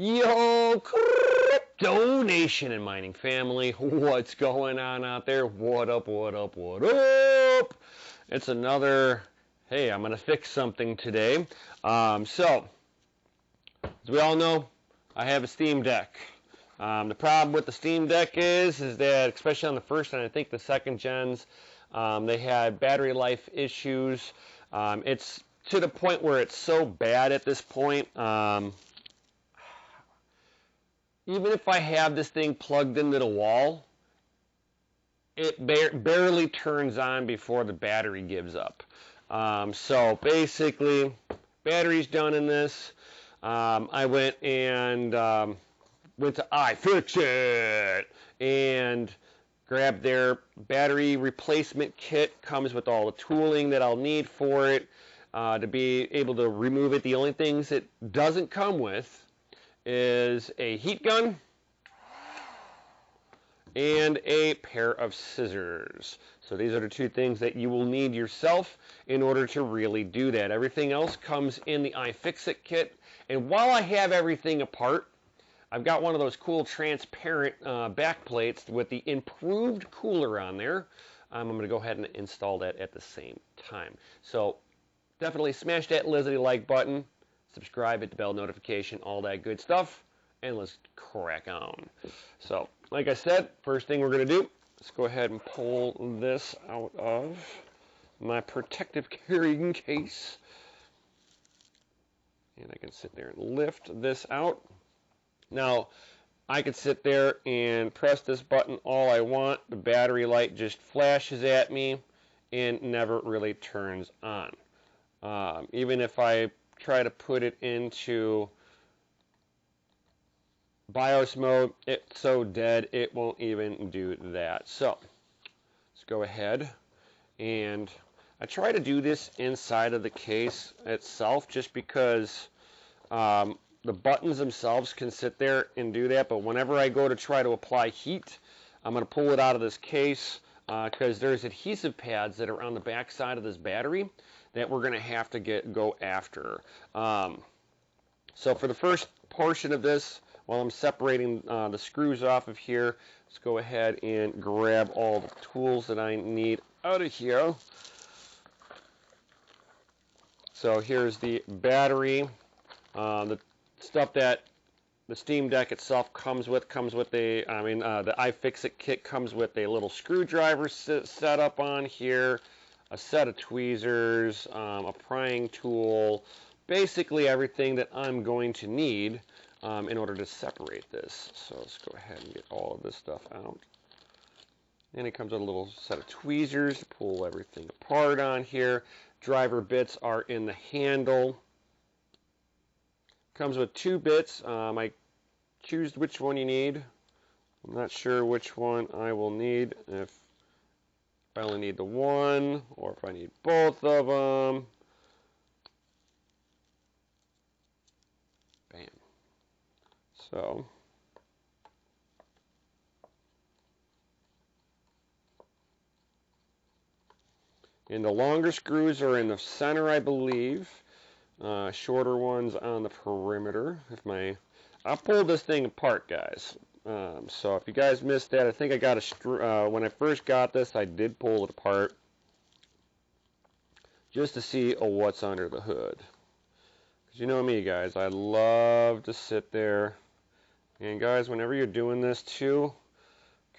Yo, crypto nation and mining family, what's going on out there? What up, what up, what up? It's another, hey, I'm going to fix something today. So, as we all know, I have a Steamdeck. The problem with the Steamdeck is that, especially on the first and I think the second gens, they had battery life issues. It's to the point where it's so bad at this point. Even if I have this thing plugged into the wall, it barely turns on before the battery gives up. So basically, battery's done in this. I went to iFixit and grabbed their battery replacement kit. Comes with all the tooling that I'll need for it to be able to remove it. The only things it doesn't come with is a heat gun and a pair of scissors. So these are the two things that you will need yourself in order to really do that. Everything else comes in the iFixit kit. And while I have everything apart, I've got one of those cool transparent back plates with the improved cooler on there. I'm going to go ahead and install that at the same time. So definitely smash that like button. Subscribe, hit the bell notification, all that good stuff, and let's crack on. So, like I said, first thing we're going to do, let's go ahead and pull this out of my protective carrying case. And I can sit there and lift this out. Now, I could sit there and press this button all I want. The battery light just flashes at me and never really turns on. Even if I try to put it into BIOS mode, it's so dead it won't even do that. So let's go ahead, and I try to do this inside of the case itself just because the buttons themselves can sit there and do that, but whenever I go to try to apply heat, I'm going to pull it out of this case because there's adhesive pads that are on the back side of this battery that we're going to have to go after. So for the first portion of this, while I'm separating the screws off of here, let's go ahead and grab all the tools that I need out of here. So here's the battery, the stuff that the Steamdeck itself comes with the iFixit kit comes with a little screwdriver set up on here, a set of tweezers, a prying tool, basically everything that I'm going to need in order to separate this. So let's go ahead and get all of this stuff out. And it comes with a little set of tweezers to pull everything apart on here. Driver bits are in the handle. Comes with two bits. I choose which one you need. I'm not sure which one I will need. If I only need the one, or if I need both of them. Bam. So, and the longer screws are in the center, I believe. Shorter ones on the perimeter. I pulled this thing apart, guys. So if you guys missed that, I think I got when I first got this, I did pull it apart just to see what's under the hood. Because you know me, guys, I love to sit there. And guys, whenever you're doing this too,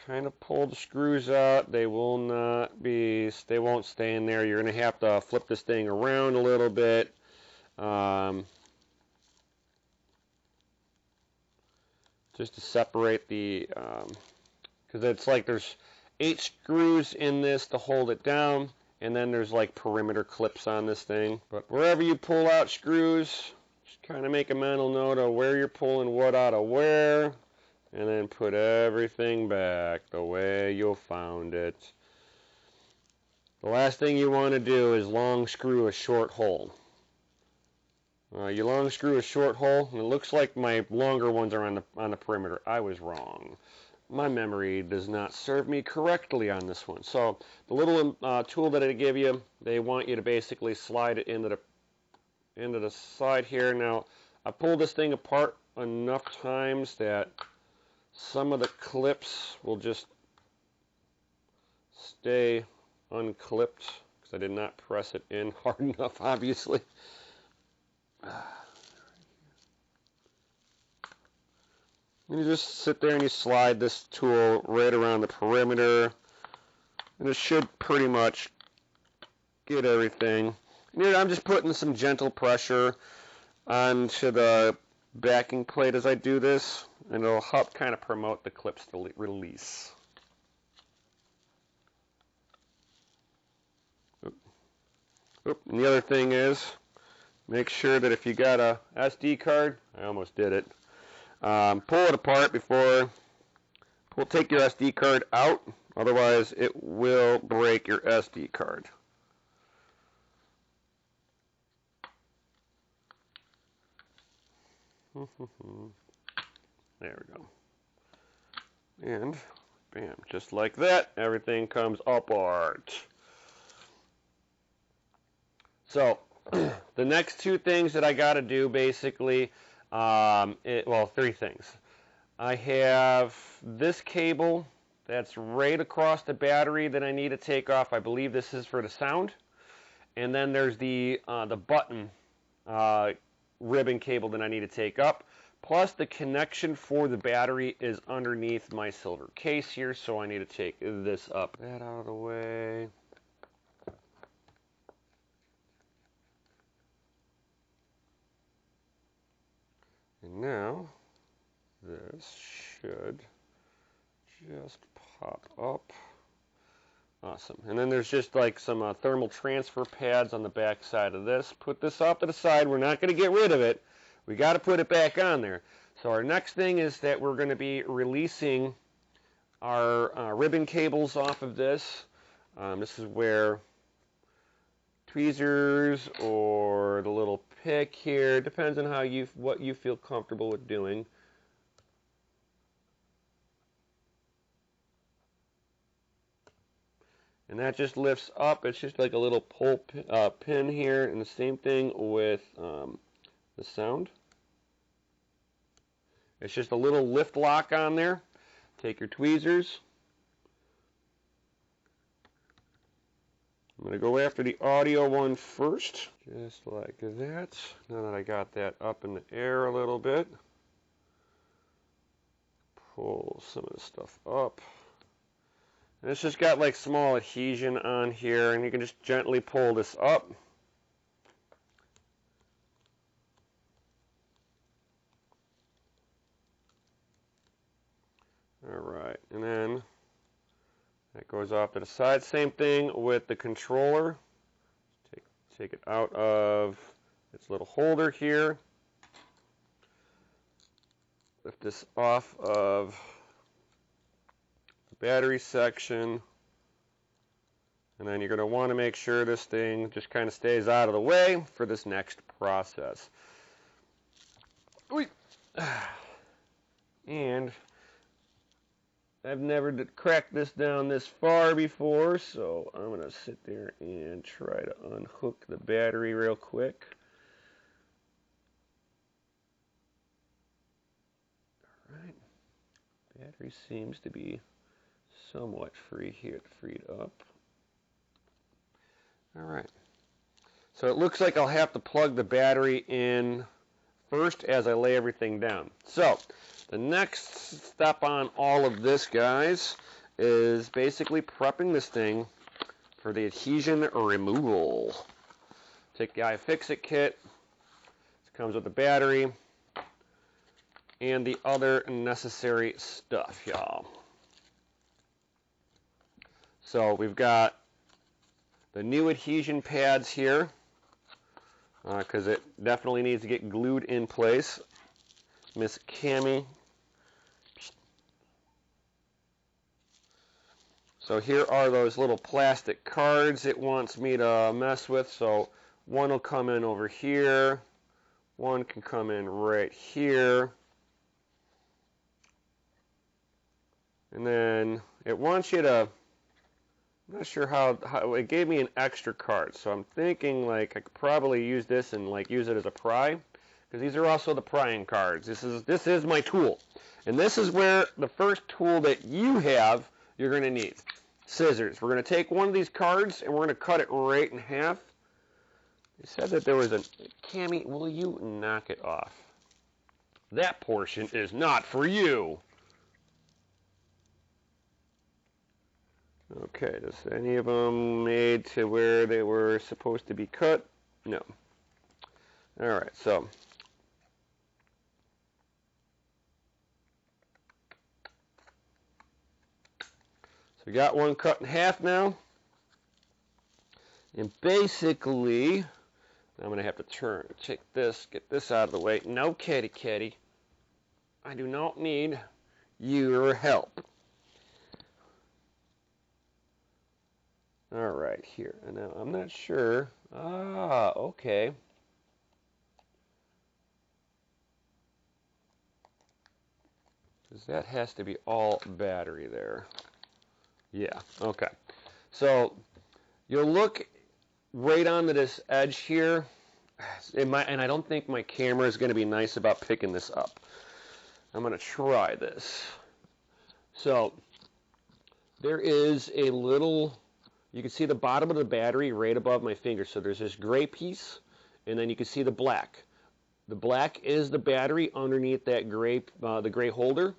kind of pull the screws out. They won't stay in there. You're going to have to flip this thing around a little bit. Just to separate the, because it's like there's 8 screws in this to hold it down, and then there's like perimeter clips on this thing. But wherever you pull out screws, just kind of make a mental note of where you're pulling what out of where, and then put everything back the way you found it. The last thing you want to do is long screw a short hole. You long screw a short hole, and it looks like my longer ones are on the perimeter. I was wrong. My memory does not serve me correctly on this one. So the little tool that I give you, they want you to basically slide it into the side here. Now I pulled this thing apart enough times that some of the clips will just stay unclipped because I did not press it in hard enough, obviously. And you just sit there and you slide this tool right around the perimeter, and it should pretty much get everything. And I'm just putting some gentle pressure onto the backing plate as I do this, and it'll help kind of promote the clips to release. Oop. And the other thing is, make sure that if you got a SD card, I almost did it, pull it apart before, take your SD card out, otherwise it will break your SD card. There we go. And bam, just like that, everything comes apart. So the next two things that I got to do basically, well, three things. I have this cable that's right across the battery that I need to take off. I believe this is for the sound. And then there's the button ribbon cable that I need to take up. Plus the connection for the battery is underneath my silver case here, so I need to take this up. That out of the way. And now this should just pop up. Awesome. And then there's just like some thermal transfer pads on the back side of this. Put this off to the side. We're not going to get rid of it. We got to put it back on there. So our next thing is that we're going to be releasing our ribbon cables off of this. This is where tweezers or the little pick here, depends on how what you feel comfortable with doing. And that just lifts up. It's just like a little pull pin here, and the same thing with the sound. It's just a little lift lock on there. Take your tweezers. I'm going to go after the audio one first, just like that. Now that I got that up in the air a little bit, pull some of the stuff up. And it's just got like small adhesion on here, and you can just gently pull this up. Alright, and then that goes off to the side. Same thing with the controller. Take it out of its little holder here. Lift this off of the battery section. And then you're going to want to make sure this thing just kind of stays out of the way for this next process. And I've never cracked this down this far before, so I'm going to sit there and try to unhook the battery real quick. Alright, battery seems to be somewhat freed up. Alright, so it looks like I'll have to plug the battery in first as I lay everything down. So the next step on all of this, guys, is basically prepping this thing for the adhesion removal. Take the iFixit kit. It comes with the battery and the other necessary stuff, y'all. So we've got the new adhesion pads here, because it definitely needs to get glued in place. Miss Cammie. So here are those little plastic cards it wants me to mess with. So one will come in over here. One can come in right here. And then it wants you to, I'm not sure how it gave me an extra card. So I'm thinking like I could probably use this and like use it as a pry. because these are also the prying cards. This is my tool. And this is where the first tool that you have you're going to need. Scissors. We're going to take one of these cards and we're going to cut it right in half. They said that there was a... Cammy, will you knock it off? That portion is not for you. Okay, does any of them made to where they were supposed to be cut? No. Alright, so we got one cut in half now. And basically, I'm going to have to take this, get this out of the way. No, kitty. I do not need your help. All right, here. And now I'm not sure. Ah, okay. Because that has to be all battery there. Yeah, okay. So you'll look right onto this edge here. And I don't think my camera is going to be nice about picking this up. I'm going to try this. So there is a little... You can see the bottom of the battery right above my finger. So there's this gray piece, and then you can see the black. The black is the battery underneath that gray, the gray holder.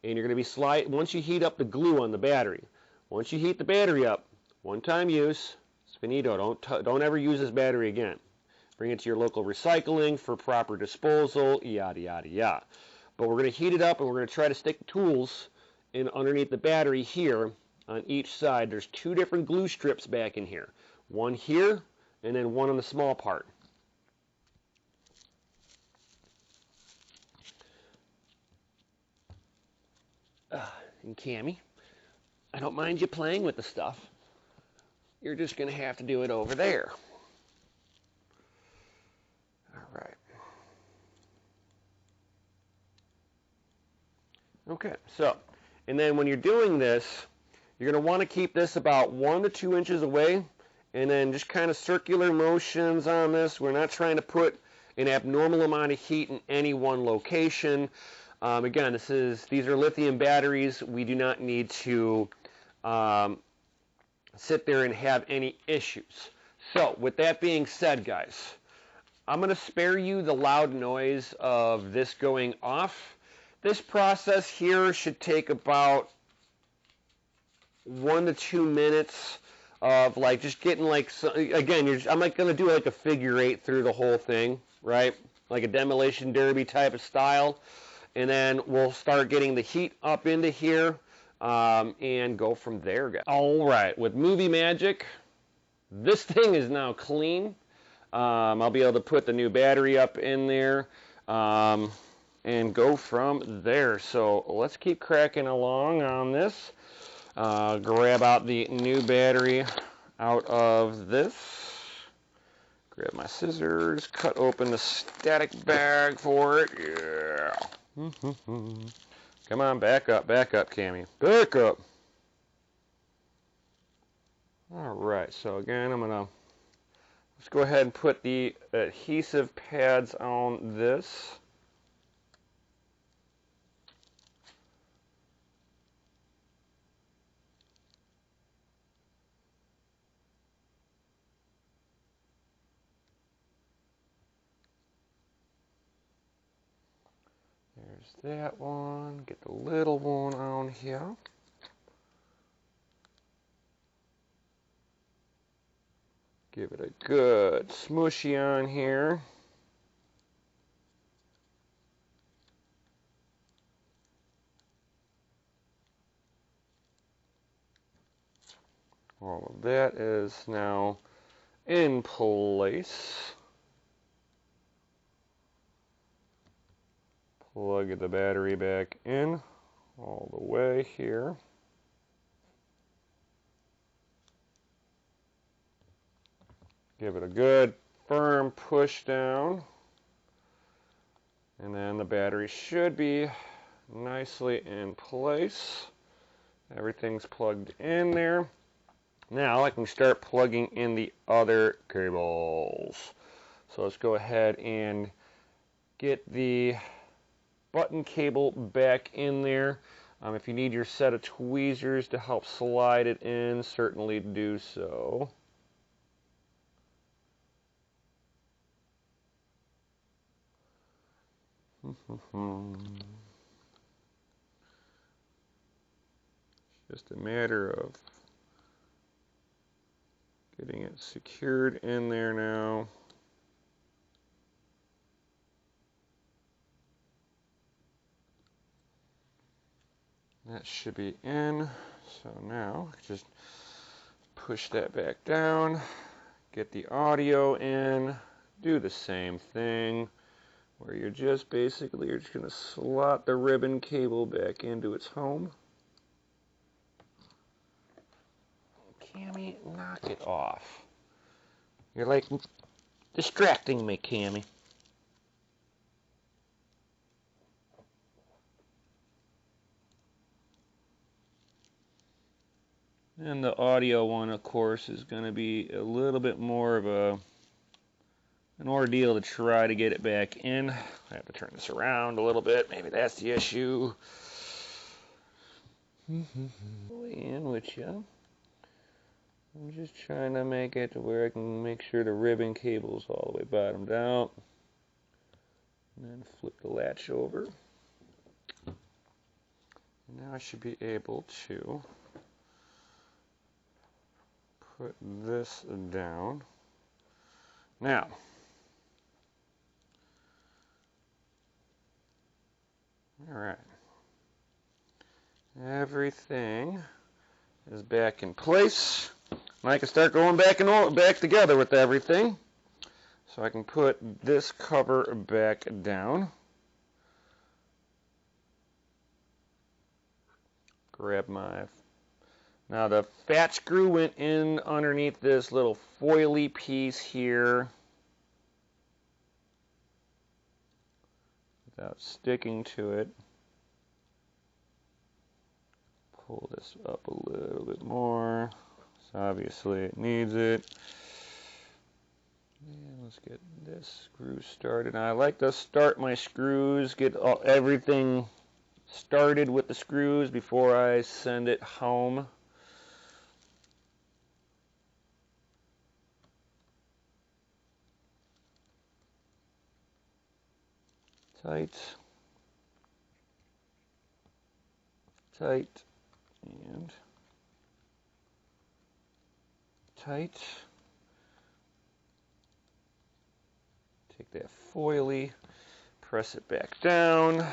And you're going to be once you heat up the glue on the battery. Once you heat the battery up, one-time use, it's finito. Don't ever use this battery again. Bring it to your local recycling for proper disposal, yada, yada, yada. But we're going to heat it up, and we're going to try to stick the tools in underneath the battery here. On each side, there's two different glue strips back in here. One here, and then one on the small part. And Cammy, I don't mind you playing with the stuff. You're just going to have to do it over there. All right. Okay, so, and then when you're doing this, you're going to want to keep this about 1 to 2 inches away, and then just kind of circular motions on this. We're not trying to put an abnormal amount of heat in any one location. Again, these are lithium batteries. We do not need to sit there and have any issues. So, with that being said, guys, I'm going to spare you the loud noise of this going off. This process here should take about 1 to 2 minutes of like just getting like, again, I'm like going to do like a figure 8 through the whole thing, right? Like a demolition derby type of style. And then we'll start getting the heat up into here and go from there, guys. All right, with movie magic, this thing is now clean. I'll be able to put the new battery up in there and go from there. So let's keep cracking along on this. Grab out the new battery out of this. Grab my scissors, cut open the static bag for it. Yeah. Come on, back up, Cammy. Back up. All right, so again, let's go ahead and put the adhesive pads on this. There's that one. Get the little one on here. Give it a good smushy on here. All of that is now in place. Plug the battery back in all the way here. Give it a good firm push down. And then the battery should be nicely in place. Everything's plugged in there. Now I can start plugging in the other cables. So let's go ahead and get the button cable back in there. If you need your set of tweezers to help slide it in, certainly do so. Just a matter of getting it secured in there now. That should be in. So now just push that back down, get the audio in, do the same thing where you're just going to slot the ribbon cable back into its home. Cammy, knock it off. You're like distracting me, Cammy. And the audio one, of course, is going to be a little bit more of an ordeal to try to get it back in. I have to turn this around a little bit. Maybe that's the issue. In with you. I'm just trying to make it to where I can make sure the ribbon cable's all the way bottomed out. And then flip the latch over. And now I should be able to put this down. Now, all right, everything is back in place. And I can start going back together with everything. So I can put this cover back down. Grab my... Now the fat screw went in underneath this little foily piece here without sticking to it. Pull this up a little bit more. So obviously it needs it. And let's get this screw started. Now I like to start my screws, get everything started with the screws before I send it home. Tight, tight, and tight. Take that foily, press it back down.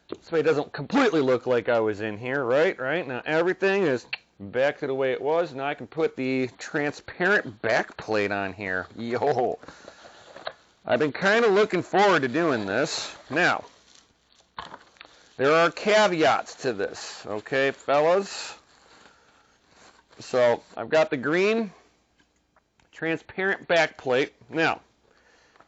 This way it doesn't completely look like I was in here, right? Now everything is back to the way it was. Now I can put the transparent back plate on here. Yo! I've been kind of looking forward to doing this. Now, there are caveats to this, okay, fellas? So, I've got the green transparent back plate. Now,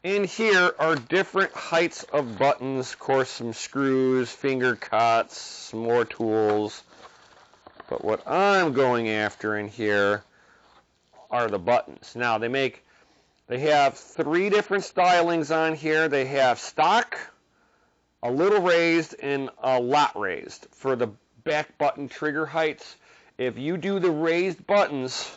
in here are different heights of buttons, of course, some screws, finger cuts, some more tools. But what I'm going after in here are the buttons. Now, they have 3 different stylings on here. They have stock, a little raised, and a lot raised for the back button trigger heights. If you do the raised buttons,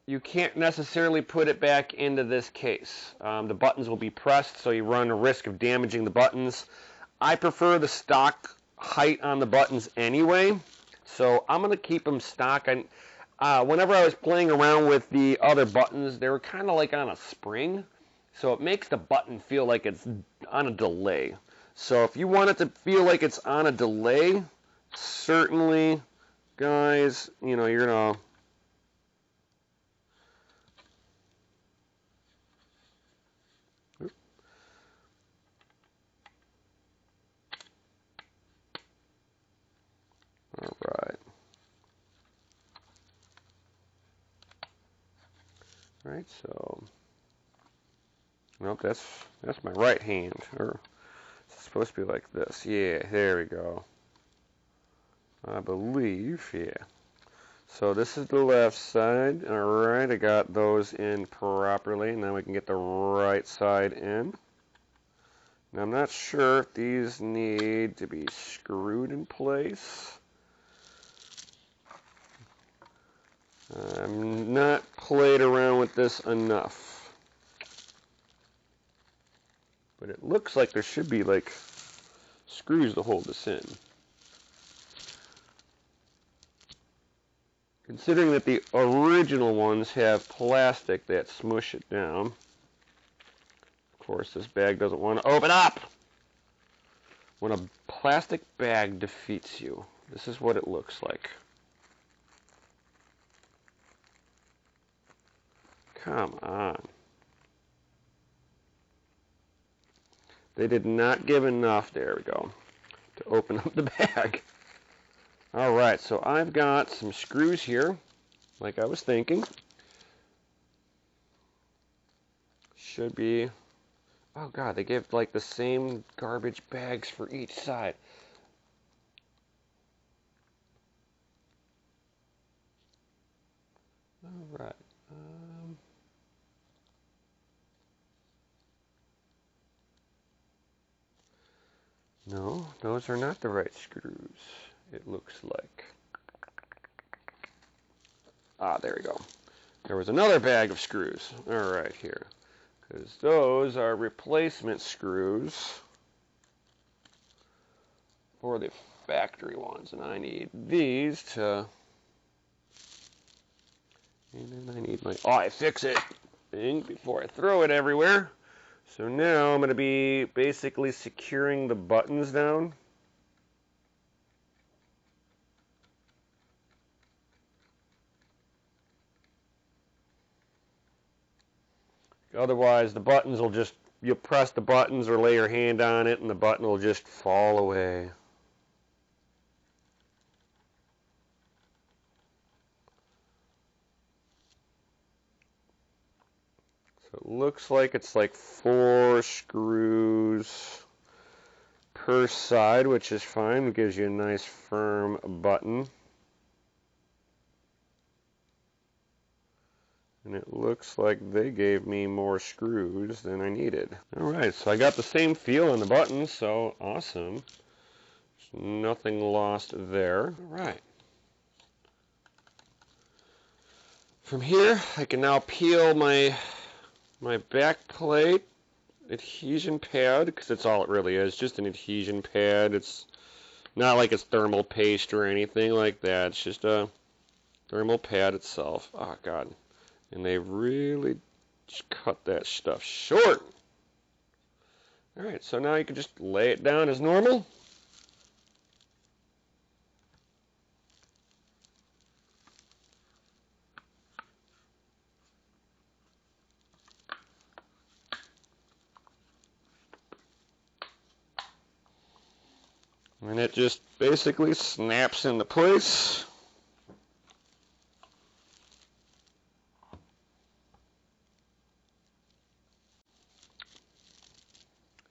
you can't necessarily put it back into this case. The buttons will be pressed, so you run a risk of damaging the buttons. I prefer the stock height on the buttons anyway, so I'm going to keep them stock. Whenever I was playing around with the other buttons, they were kind of like on a spring, so it makes the button feel like it's on a delay. So if you want it to feel like it's on a delay, certainly, guys, you know, you're going to... All right. Right, so, nope, that's my right hand, or it's supposed to be like this. Yeah, there we go. I believe, yeah. So this is the left side. All right, I got those in properly. Now we can get the right side in. Now I'm not sure if these need to be screwed in place. I'm not played around with this enough. But it looks like there should be like screws to hold this in. Considering that the original ones have plastic that smush it down. Of course, this bag doesn't want to open up. When a plastic bag defeats you, this is what it looks like. Come on. They did not give enough, there we go, to open up the bag. Alright, so I've got some screws here, like I was thinking. Should be, oh god, they give like the same garbage bags for each side. Alright. No, those are not the right screws, it looks like. Ah, there we go. There was another bag of screws. Alright, here. Because those are replacement screws for the factory ones. And I need these to... And then I need my... Oh, I fix it thing before I throw it everywhere. So now I'm going to be basically securing the buttons down. Otherwise, the buttons will just, you'll press the buttons or lay your hand on it and the button will just fall away. So it looks like it's like 4 screws per side, which is fine. It gives you a nice firm button. And it looks like they gave me more screws than I needed. Alright, so I got the same feel on the buttons, so awesome. There's nothing lost there. Alright. From here, I can now peel my back plate adhesion pad, because that's all it really is, just an adhesion pad. It's not like it's thermal paste or anything like that. It's just a thermal pad itself. Oh, God. And they really just cut that stuff short. Alright, so now you can just lay it down as normal. And it just basically snaps into place.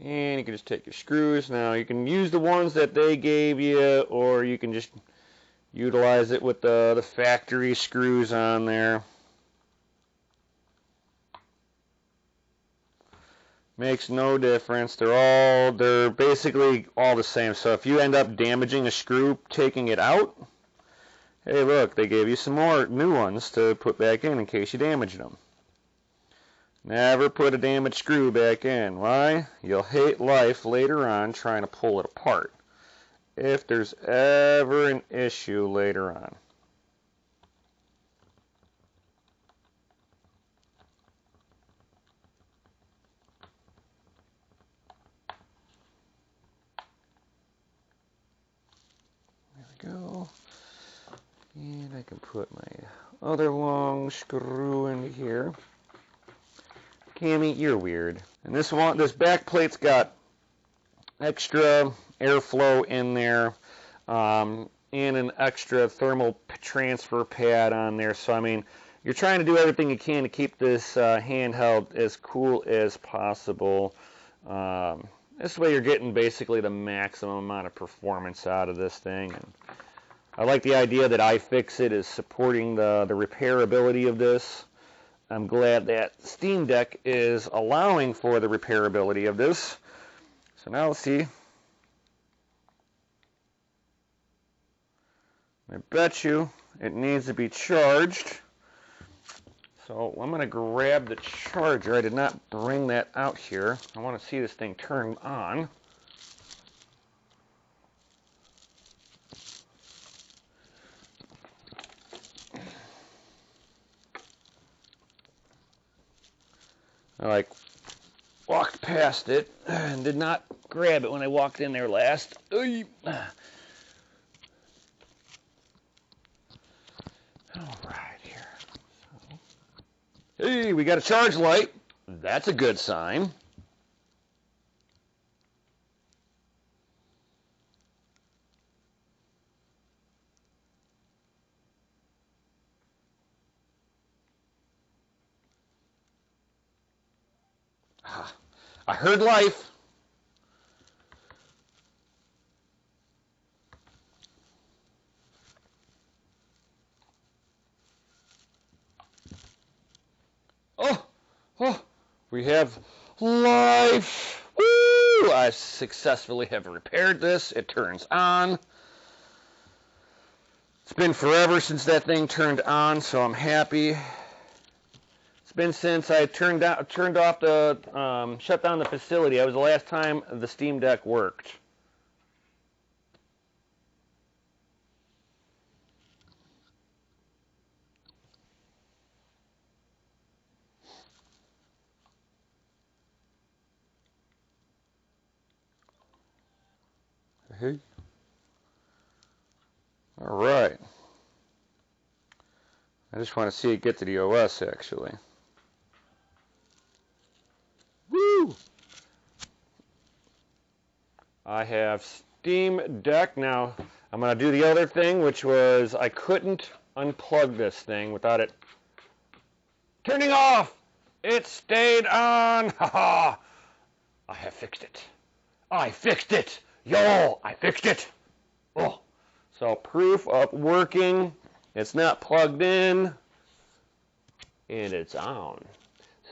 And you can just take your screws. Now you can use the ones that they gave you, or you can just utilize it with the factory screws on there. Makes no difference. They're basically all the same. So if you end up damaging a screw taking it out, hey look, they gave you some more new ones to put back in case you damaged them. Never put a damaged screw back in. Why? You'll hate life later on trying to pull it apart, if there's ever an issue later on. There we go. And I can put my other long screw in here. Cammy, you're weird. And this back plate's got extra airflow in there, and an extra thermal transfer pad on there. So I mean, you're trying to do everything you can to keep this handheld as cool as possible. This way you're getting basically the maximum amount of performance out of this thing. And I like the idea that iFixit is supporting the repairability of this. I'm glad that Steamdeck is allowing for the repairability of this. So now let's see. I bet you it needs to be charged. So I'm going to grab the charger. I did not bring that out here. I want to see this thing turn on. I walked past it and did not grab it when I walked in there last. All right, here. So, hey, we got a charge light. That's a good sign. I heard life. Oh, we have life. Woo! I successfully have repaired this. It turns on. It's been forever since that thing turned on, so I'm happy. It's been since I turned off the, shut down the facility. That was the last time the Steamdeck worked. Hey. All right. I just want to see it get to the OS, actually. Woo! I have Steamdeck. Now, I'm going to do the other thing, which was I couldn't unplug this thing without it turning off. It stayed on. Ha ha! I have fixed it. I fixed it. Yo, I fixed it. Oh. So proof of working. It's not plugged in. And it's on.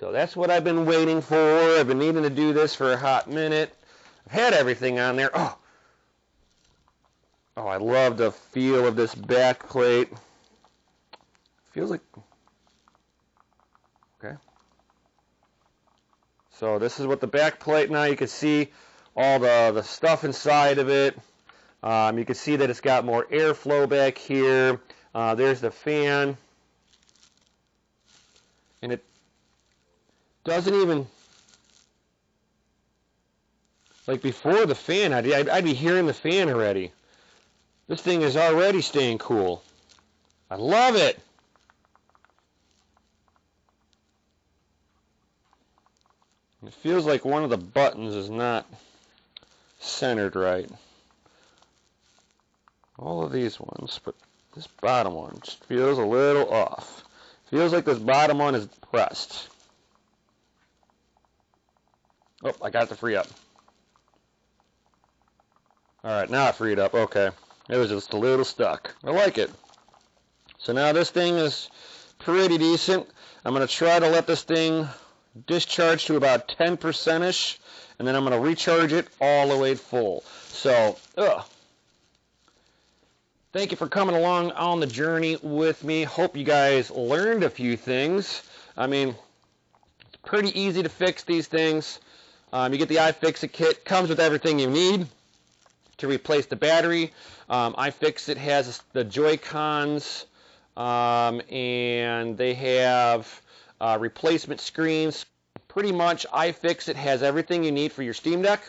So that's what I've been waiting for. I've been needing to do this for a hot minute. I've had everything on there. Oh, I love the feel of this back plate. Feels like... Okay. So this is what the back plate, now you can see all the stuff inside of it. You can see that it's got more airflow back here. There's the fan. And it doesn't even, like before the fan, I'd be hearing the fan already. This thing is already staying cool. I love it. It feels like one of the buttons is not centered right. All of these ones, but this bottom one just feels a little off. Feels like this bottom one is pressed. Oh, I got it to free up. Alright, now I freed up. Okay. It was just a little stuck. I like it. So now this thing is pretty decent. I'm going to try to let this thing discharge to about 10%-ish, and then I'm going to recharge it all the way full. So, thank you for coming along on the journey with me. Hope you guys learned a few things. I mean, it's pretty easy to fix these things. You get the iFixit kit. Comes with everything you need to replace the battery. iFixit has the Joy-Cons, and they have replacement screens. Pretty much, iFixit has everything you need for your Steam Deck.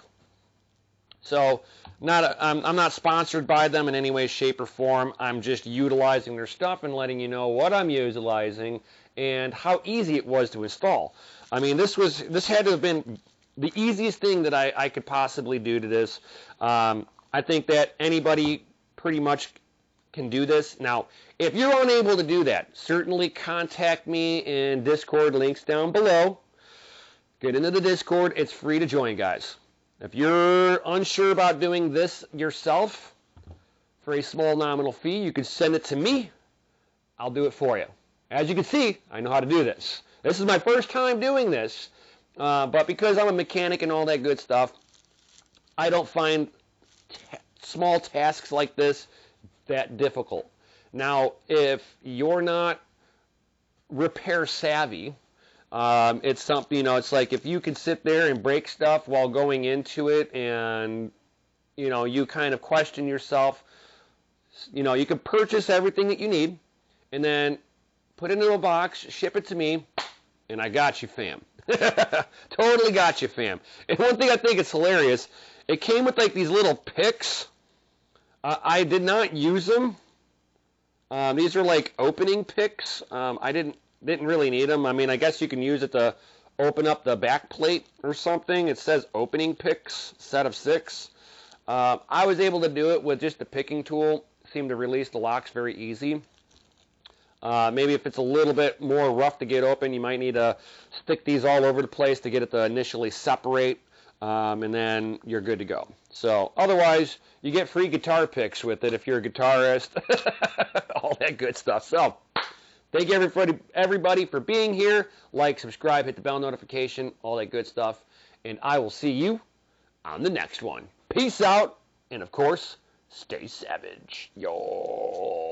So, I'm not sponsored by them in any way, shape, or form. I'm just utilizing their stuff and letting you know what I'm utilizing and how easy it was to install. I mean, this had to have been the easiest thing that I could possibly do to this. I think that anybody pretty much can do this. Now, if you're unable to do that, certainly contact me in Discord, links down below. Get into the Discord. It's free to join, guys. If you're unsure about doing this yourself, for a small nominal fee. You can send it to me. I'll do it for you. As you can see, I know how to do this. This is my first time doing this, but because I'm a mechanic and all that good stuff, I don't find small tasks like this that difficult. Now, if you're not repair savvy, it's something, it's like if you can sit there and break stuff while going into it and, you kind of question yourself, you can purchase everything that you need and then put it into a box, ship it to me, and I got you, fam. Totally got you, fam. And one thing I think is hilarious, it came with like these little picks. I did not use them. These are like opening picks. I didn't really need them. I mean, I guess you can use it to open up the back plate or something. It says opening picks, set of 6. I was able to do it with just the picking tool. Seemed to release the locks very easy. Maybe if it's a little bit more rough to get open, you might need to stick these all over the place to get it to initially separate, and then you're good to go. So otherwise, you get free guitar picks with it if you're a guitarist, all that good stuff. So thank you everybody for being here. Like, subscribe, hit the bell notification, all that good stuff. And I will see you on the next one. Peace out, and of course, stay savage. Yo.